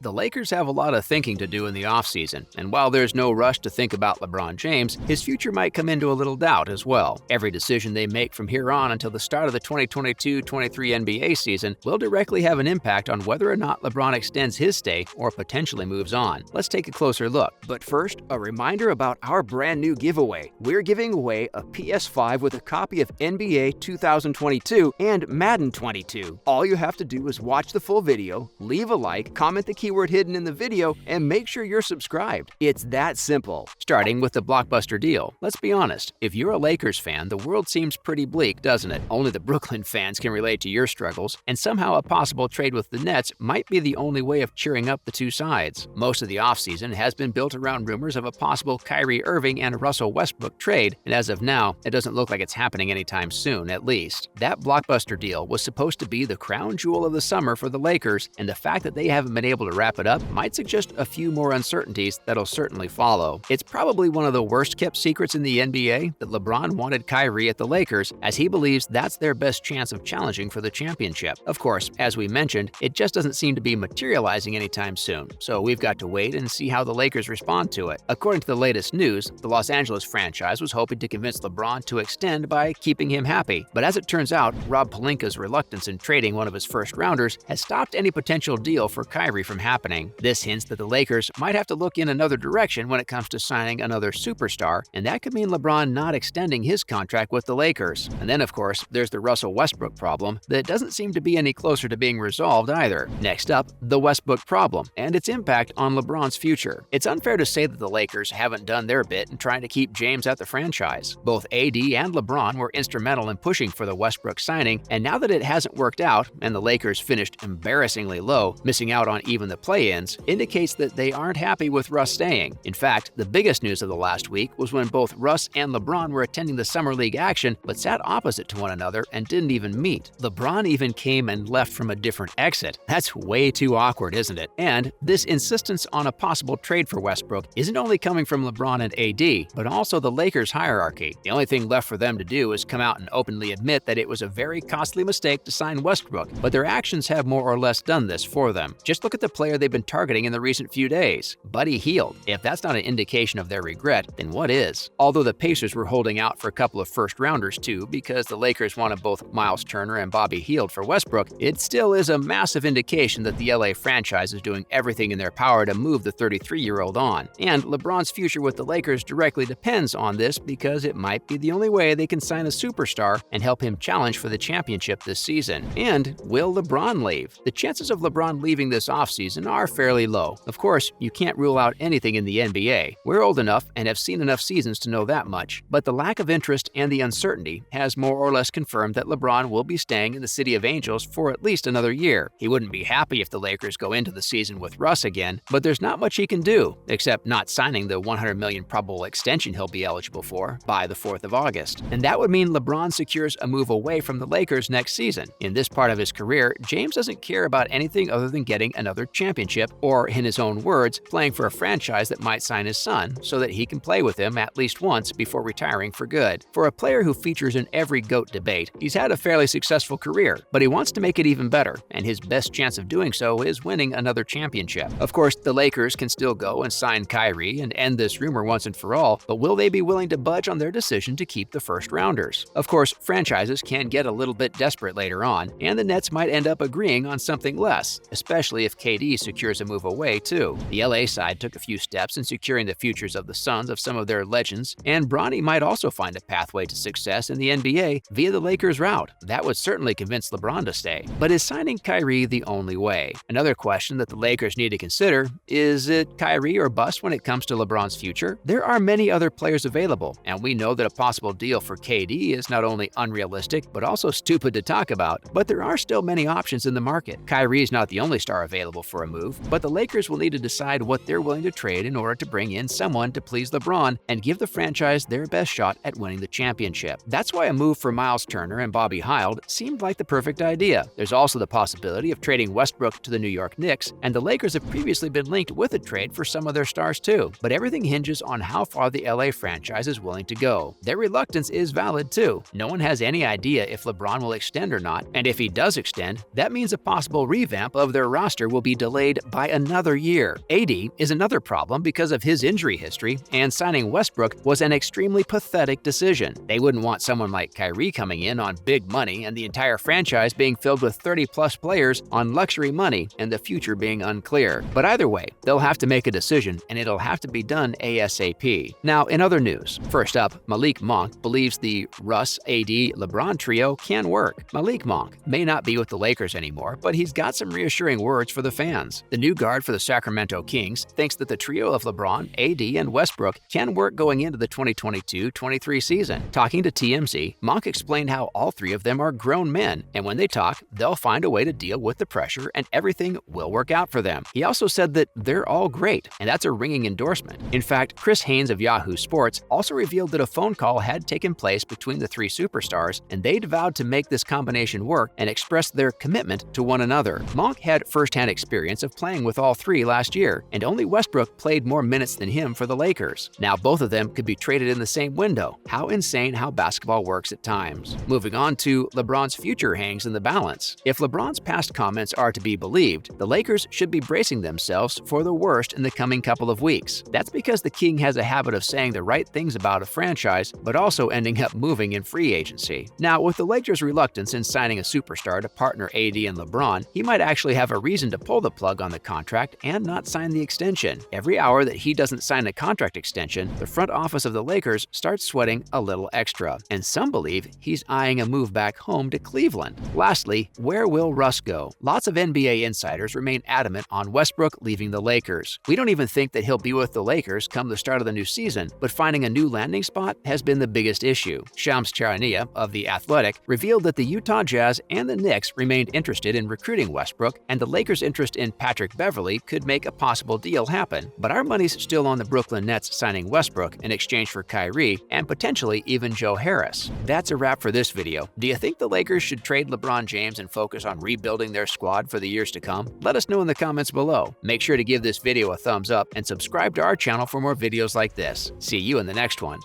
The Lakers have a lot of thinking to do in the offseason, and while there's no rush to think about LeBron James, his future might come into a little doubt as well. Every decision they make from here on until the start of the 2022-23 NBA season will directly have an impact on whether or not LeBron extends his stay or potentially moves on. Let's take a closer look. But first, a reminder about our brand new giveaway. We're giving away a PS5 with a copy of NBA 2022 and Madden 22. All you have to do is watch the full video, leave a like, comment the keyword hidden in the video, and make sure you're subscribed. It's that simple. Starting with the blockbuster deal. Let's be honest, if you're a Lakers fan, the world seems pretty bleak, doesn't it? Only the Brooklyn fans can relate to your struggles, and somehow a possible trade with the Nets might be the only way of cheering up the two sides. Most of the offseason has been built around rumors of a possible Kyrie Irving and Russell Westbrook trade, and as of now, it doesn't look like it's happening anytime soon, at least. That blockbuster deal was supposed to be the crown jewel of the summer for the Lakers, and the fact that they haven't been able to wrap it up might suggest a few more uncertainties that'll certainly follow. It's probably one of the worst-kept secrets in the NBA that LeBron wanted Kyrie at the Lakers, as he believes that's their best chance of challenging for the championship. Of course, as we mentioned, it just doesn't seem to be materializing anytime soon, so we've got to wait and see how the Lakers respond to it. According to the latest news, the Los Angeles franchise was hoping to convince LeBron to extend by keeping him happy, but as it turns out, Rob Pelinka's reluctance in trading one of his first-rounders has stopped any potential deal for Kyrie from happening. This hints that the Lakers might have to look in another direction when it comes to signing another superstar, and that could mean LeBron not extending his contract with the Lakers. And then, of course, there's the Russell Westbrook problem that doesn't seem to be any closer to being resolved either. Next up, the Westbrook problem and its impact on LeBron's future. It's unfair to say that the Lakers haven't done their bit in trying to keep James at the franchise. Both AD and LeBron were instrumental in pushing for the Westbrook signing, and now that it hasn't worked out and the Lakers finished embarrassingly low, missing out on even the play-ins, indicates that they aren't happy with Russ staying. In fact, the biggest news of the last week was when both Russ and LeBron were attending the Summer League action but sat opposite to one another and didn't even meet. LeBron even came and left from a different exit. That's way too awkward, isn't it? And this insistence on a possible trade for Westbrook isn't only coming from LeBron and AD, but also the Lakers hierarchy. The only thing left for them to do is come out and openly admit that it was a very costly mistake to sign Westbrook, but their actions have more or less done this for them. Just look at the player they've been targeting in the recent few days, Buddy Hield. If that's not an indication of their regret, then what is? Although the Pacers were holding out for a couple of first-rounders too, because the Lakers wanted both Miles Turner and Bobby Hield for Westbrook, it still is a massive indication that the LA franchise is doing everything in their power to move the 33-year-old on. And LeBron's future with the Lakers directly depends on this because it might be the only way they can sign a superstar and help him challenge for the championship this season. And will LeBron leave? The chances of LeBron leaving this offseason are fairly low. Of course, you can't rule out anything in the NBA. We're old enough and have seen enough seasons to know that much. But the lack of interest and the uncertainty has more or less confirmed that LeBron will be staying in the City of Angels for at least another year. He wouldn't be happy if the Lakers go into the season with Russ again, but there's not much he can do, except not signing the $100 million probable extension he'll be eligible for by the 4th of August. And that would mean LeBron secures a move away from the Lakers next season. In this part of his career, James doesn't care about anything other than getting another championship, or in his own words, playing for a franchise that might sign his son so that he can play with him at least once before retiring for good. For a player who features in every GOAT debate, he's had a fairly successful career, but he wants to make it even better, and his best chance of doing so is winning another championship. Of course, the Lakers can still go and sign Kyrie and end this rumor once and for all, but will they be willing to budge on their decision to keep the first-rounders? Of course, franchises can get a little bit desperate later on, and the Nets might end up agreeing on something less, especially if KD secures a move away too. The LA side took a few steps in securing the futures of the sons of some of their legends, and Bronny might also find a pathway to success in the NBA via the Lakers route. That would certainly convince LeBron to stay. But is signing Kyrie the only way? Another question that the Lakers need to consider is it Kyrie or bust when it comes to LeBron's future? There are many other players available, and we know that a possible deal for KD is not only unrealistic, but also stupid to talk about. But there are still many options in the market. Kyrie is not the only star available for a move, but the Lakers will need to decide what they're willing to trade in order to bring in someone to please LeBron and give the franchise their best shot at winning the championship. That's why a move for Miles Turner and Bobby Hield seemed like the perfect idea. There's also the possibility of trading Westbrook to the New York Knicks, and the Lakers have previously been linked with a trade for some of their stars too. But everything hinges on how far the LA franchise is willing to go. Their reluctance is valid too. No one has any idea if LeBron will extend or not, and if he does extend, that means a possible revamp of their roster will be delayed delayed by another year. AD is another problem because of his injury history, and signing Westbrook was an extremely pathetic decision. They wouldn't want someone like Kyrie coming in on big money and the entire franchise being filled with 30-plus players on luxury money and the future being unclear. But either way, they'll have to make a decision, and it'll have to be done ASAP. Now, in other news, first up, Malik Monk believes the Russ, AD, LeBron trio can work. Malik Monk may not be with the Lakers anymore, but he's got some reassuring words for the fans. The new guard for the Sacramento Kings thinks that the trio of LeBron, AD, and Westbrook can work going into the 2022-23 season. Talking to TMZ, Monk explained how all three of them are grown men, and when they talk, they'll find a way to deal with the pressure and everything will work out for them. He also said that they're all great, and that's a ringing endorsement. In fact, Chris Haynes of Yahoo Sports also revealed that a phone call had taken place between the three superstars, and they'd vowed to make this combination work and expressed their commitment to one another. Monk had first-hand experience of playing with all three last year, and only Westbrook played more minutes than him for the Lakers. Now both of them could be traded in the same window. How insane how basketball works at times. Moving on to LeBron's future hangs in the balance. If LeBron's past comments are to be believed, the Lakers should be bracing themselves for the worst in the coming couple of weeks. That's because the King has a habit of saying the right things about a franchise, but also ending up moving in free agency. Now, with the Lakers' reluctance in signing a superstar to partner AD and LeBron, he might actually have a reason to pull the plug on the contract and not sign the extension. Every hour that he doesn't sign a contract extension, the front office of the Lakers starts sweating a little extra, and some believe he's eyeing a move back home to Cleveland. Lastly, where will Russ go? Lots of NBA insiders remain adamant on Westbrook leaving the Lakers. We don't even think that he'll be with the Lakers come the start of the new season, but finding a new landing spot has been the biggest issue. Shams Charania of The Athletic revealed that the Utah Jazz and the Knicks remained interested in recruiting Westbrook, and the Lakers' interest in Patrick Beverley could make a possible deal happen. But our money's still on the Brooklyn Nets signing Westbrook in exchange for Kyrie and potentially even Joe Harris. That's a wrap for this video. Do you think the Lakers should trade LeBron James and focus on rebuilding their squad for the years to come? Let us know in the comments below. Make sure to give this video a thumbs up and subscribe to our channel for more videos like this. See you in the next one.